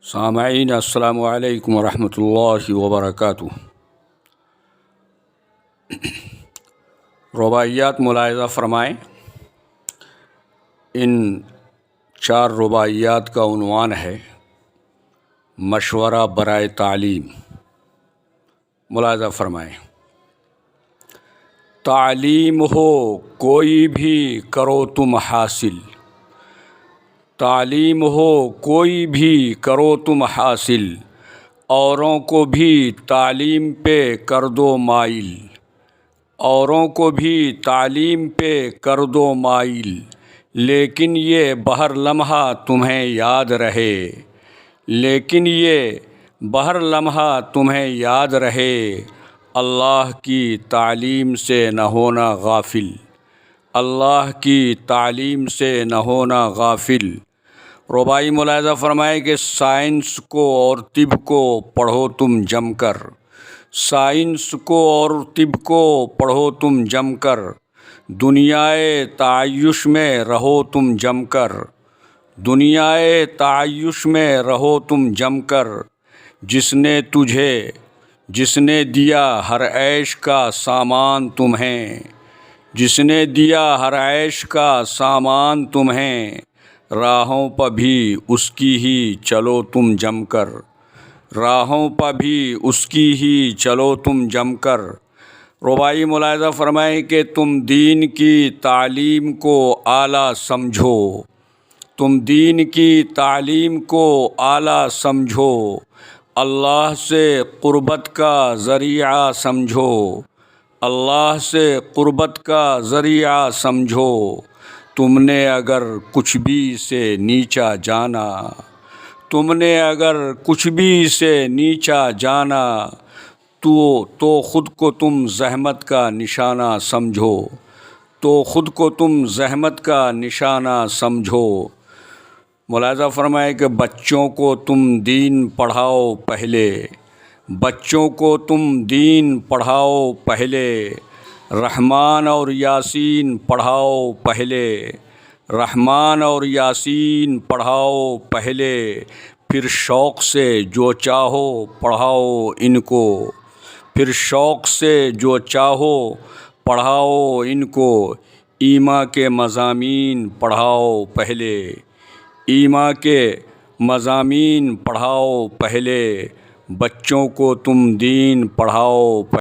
سامعین السلام علیکم ورحمۃ اللہ وبرکاتہ۔ رباعیات ملاحظہ فرمائیں۔ ان 4 رباعیات کا عنوان ہے مشورہ برائے تعلیم۔ ملاحظہ فرمائیں۔ تعلیم ہو کوئی بھی کرو تم حاصل، تعلیم ہو کوئی بھی کرو تم حاصل، اوروں کو بھی تعلیم پہ کر دو مائل، اوروں کو بھی تعلیم پہ کر دو مائل، لیکن یہ بہر لمحہ تمہیں یاد رہے، لیکن یہ بہر لمحہ تمہیں یاد رہے، اللہ کی تعلیم سے نہ ہونا غافل، اللہ کی تعلیم سے نہ ہونا غافل۔ رباعی ملاحظہ فرمائے کہ سائنس کو اور طب کو پڑھو تم جم کر، سائنس کو اور طب کو پڑھو تم جم کر، دنیائے تعیش میں رہو تم جم کر، دنیائے تعیش میں رہو تم جم کر، جس نے دیا ہر عیش کا سامان تمہیں، جس نے دیا ہر عیش کا سامان تمہیں، راہوں پہ بھی اس کی ہی چلو تم جم کر، راہوں پہ بھی اس کی ہی چلو تم جم کر۔ رباعی ملاحظہ فرمائیں کہ تم دین کی تعلیم کو اعلیٰ سمجھو، تم دین کی تعلیم کو اعلیٰ سمجھو، اللہ سے قربت کا ذریعہ سمجھو، اللہ سے قربت کا ذریعہ سمجھو۔ تم نے اگر کچھ بھی سے نیچا جانا، تم نے اگر کچھ بھی سے نیچا جانا، تو خود کو تم زحمت کا نشانہ سمجھو، تو خود کو تم زحمت کا نشانہ سمجھو۔ ملاحظہ فرمائے کہ بچوں کو تم دین پڑھاؤ پہلے، بچوں کو تم دین پڑھاؤ پہلے، رحمان اور یاسین پڑھاؤ پہلے، رحمان اور یاسین پڑھاؤ پہلے، پھر شوق سے جو چاہو پڑھاؤ ان کو، پھر شوق سے جو چاہو پڑھاؤ ان کو، ایمان کے مضامین پڑھاؤ پہلے، ایمان کے مضامین پڑھاؤ پہلے، بچوں کو تم دین پڑھاؤ پہلے۔